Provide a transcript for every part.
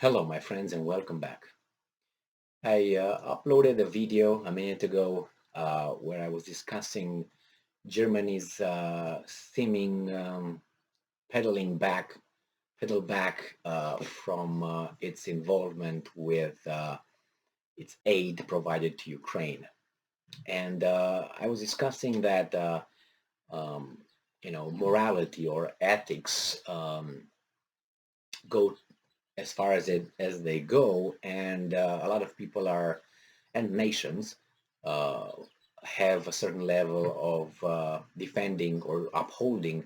Hello, my friends, and welcome back. I uploaded a video a minute ago where I was discussing Germany's seeming pedal back from its involvement with its aid provided to Ukraine. And I was discussing that, um, morality or ethics go as far as they go, and a lot of people are and nations uh, have a certain level of defending or upholding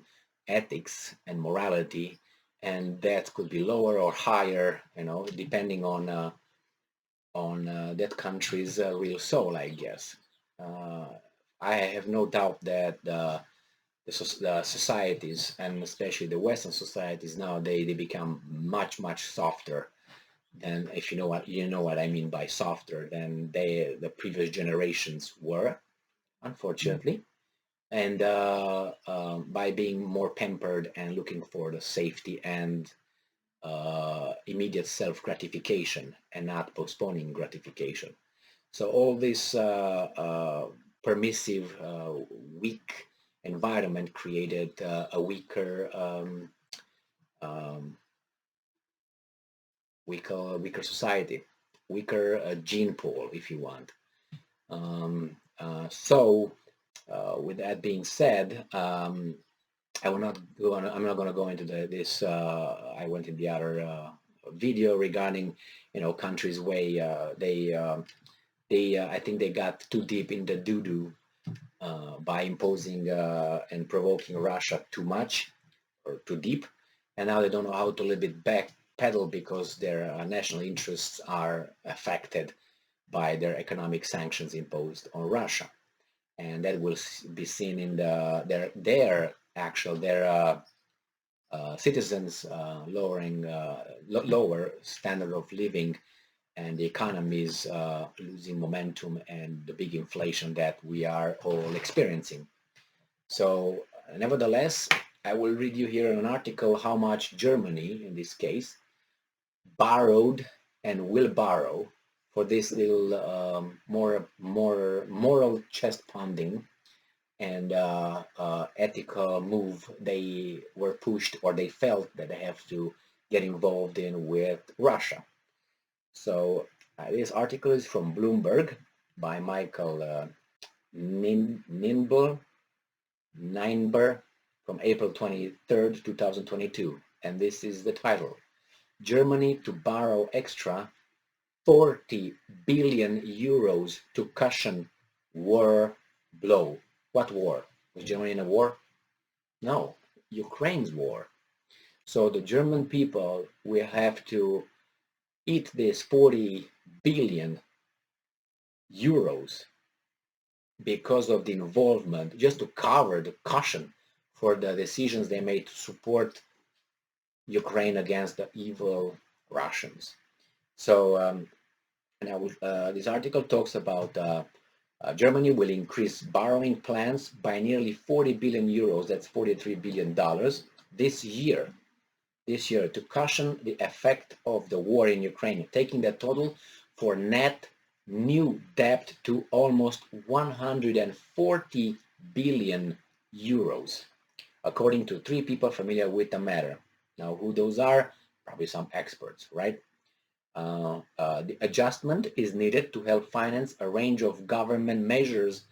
ethics and morality, and that could be lower or higher, depending on that country's real soul, I guess. Uh, I have no doubt that the societies, and especially the Western societies now, they become much softer than, if you know what I mean by softer, than the previous generations were, unfortunately, and by being more pampered and looking for the safety and immediate self gratification and not postponing gratification. So all this permissive, weak environment created a um, weaker society, weaker gene pool, if you want. With that being said, I'm not going to go into this. I went in the other video regarding, countries way they I think they got too deep in the doo-doo by imposing and provoking Russia too much or too deep, and now they don't know how to a little bit back pedal because their national interests are affected by their economic sanctions imposed on Russia, and that will be seen in their citizens lowering lower standard of living, and the economy is losing momentum, and the big inflation that we are all experiencing. So, nevertheless, I will read you here an article how much Germany, in this case, borrowed and will borrow for this little more moral chest pounding and ethical move they were pushed, or they felt that they have to get involved in with Russia. So this article is from Bloomberg by Michael Nimble Neinber from April 23rd, 2022. And this is the title: Germany to borrow extra 40 billion euros to cushion war blow. What war? Was Germany in a war? No, Ukraine's war. So the German people will have to eat this 40 billion euros because of the involvement, just to cover the cushion for the decisions they made to support Ukraine against the evil Russians. So, this article talks about Germany will increase borrowing plans by nearly 40 billion euros, that's $43 billion, this year. This year, to cushion the effect of the war in Ukraine, taking the total for net new debt to almost 140 billion euros, according to three people familiar with the matter. Now, who those are? Probably some experts, right? The adjustment is needed to help finance a range of government measures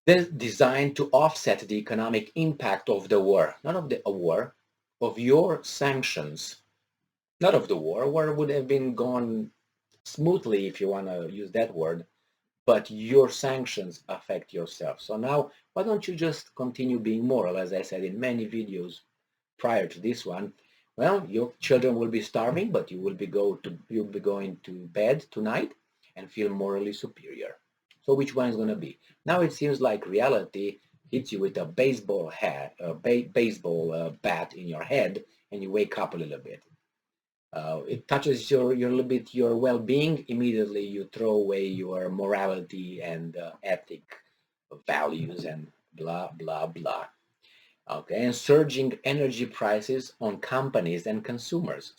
designed to offset the economic impact of the war, not of the war, of your sanctions, not of the war. War would have been gone smoothly, if you want to use that word, but your sanctions affect yourself. So now, why don't you just continue being moral, as I said in many videos prior to this one? Well, your children will be starving, but you'll be going to bed tonight and feel morally superior. So which one is going to be? Now it seems like reality hits you with a baseball bat in your head, and you wake up a little bit. It touches your little bit your well-being. Immediately you throw away your morality and ethic values and blah blah blah. Okay, and surging energy prices on companies and consumers.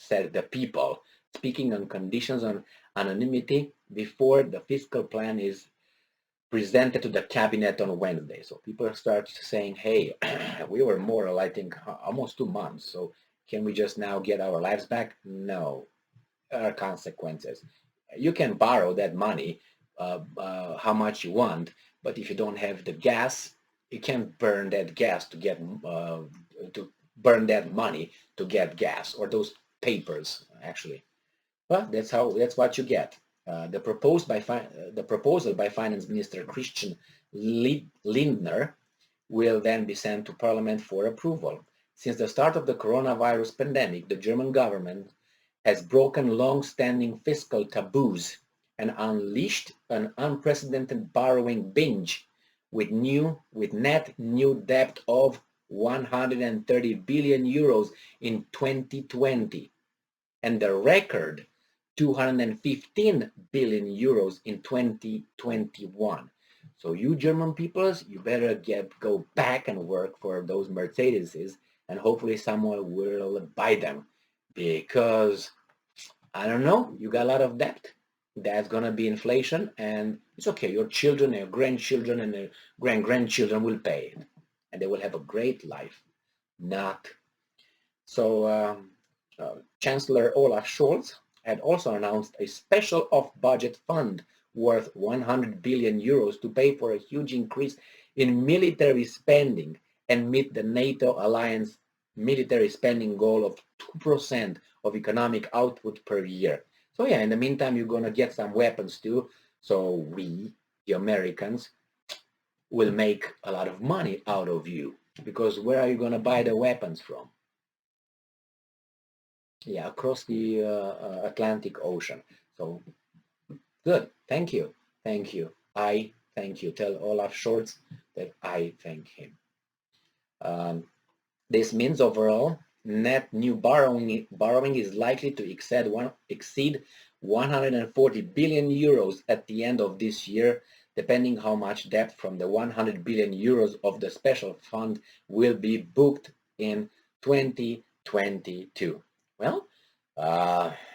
said the people, speaking on conditions on anonymity before the fiscal plan is presented to the cabinet on Wednesday. So people start saying, hey, we were moral, I think, almost 2 months. So can we just now get our lives back? No, there are consequences. You can borrow that money how much you want, but if you don't have the gas, you can't burn that gas to burn that money to get gas, or those papers actually. Well, that's what you get. The proposal by Finance Minister Christian Lindner will then be sent to Parliament for approval. Since the start of the coronavirus pandemic, the German government has broken long-standing fiscal taboos and unleashed an unprecedented borrowing binge with net new debt of 130 billion euros in 2020 and the record 215 billion euros in 2021. So you German peoples, you better go back and work for those Mercedeses, and hopefully someone will buy them, because I don't know, you got a lot of debt. That's gonna be inflation, and it's okay. Your children, your grandchildren, and your grandchildren will pay it, and they will have a great life. Not so. Chancellor Olaf Scholz had also announced a special off-budget fund worth 100 billion euros to pay for a huge increase in military spending and meet the NATO alliance military spending goal of 2% of economic output per year. So yeah, in the meantime, you're going to get some weapons too. So we, the Americans, will make a lot of money out of you, because where are you going to buy the weapons from? Yeah, across the Atlantic Ocean. So good. Thank you. Thank you. I thank you. Tell Olaf Scholz that I thank him. This means overall net new borrowing is likely to exceed 140 billion euros at the end of this year, depending how much debt from the 100 billion euros of the special fund will be booked in 2022. Well,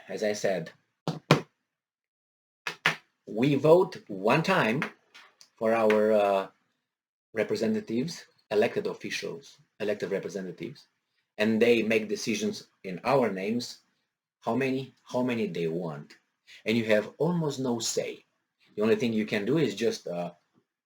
as I said, we vote one time for our representatives, elected officials, elected representatives, and they make decisions in our names, how many they want. And you have almost no say. The only thing you can do is just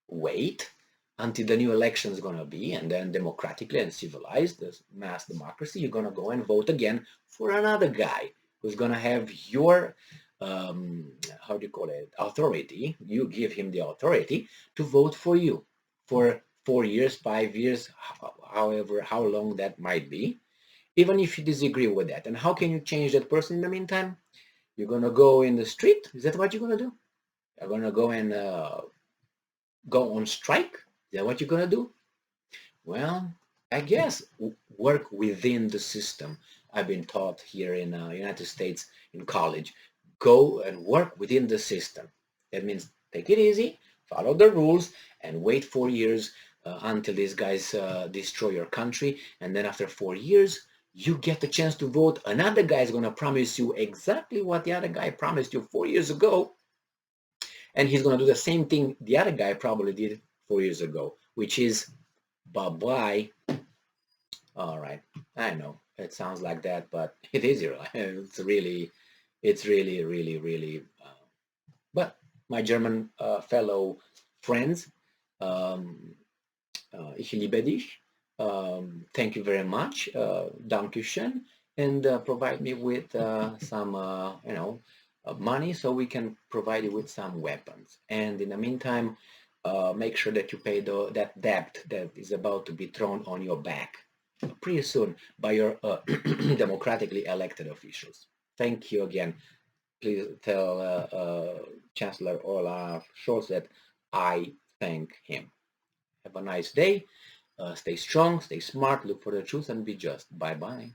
wait until the new election is going to be, and then democratically and civilized, as mass democracy, you're going to go and vote again for another guy who's going to have your, how do you call it, authority. You give him the authority to vote for you for 4 years, 5 years, however, how long that might be, even if you disagree with that. And how can you change that person in the meantime? You're going to go in the street? Is that what you're going to do? You're going to go and go on strike? Is that what you're going to do? Well, I guess work within the system. I've been taught here in the United States in college. Go and work within the system. That means take it easy, follow the rules, and wait 4 years until these guys destroy your country. And then after 4 years, you get the chance to vote. Another guy is going to promise you exactly what the other guy promised you 4 years ago. And he's going to do the same thing the other guy probably did 4 years ago, which is bye-bye. All right, I know it sounds like that, but it is your life. It's really, really, really. But my German fellow friends, ich liebe dich. Thank you very much. Dankeschön, and provide me with some, money so we can provide you with some weapons. And in the meantime, make sure that you pay that debt that is about to be thrown on your back pretty soon by your democratically elected officials. Thank you again. Please tell Chancellor Olaf Scholz that I thank him. Have a nice day. Stay strong, stay smart, look for the truth, and be just. Bye-bye.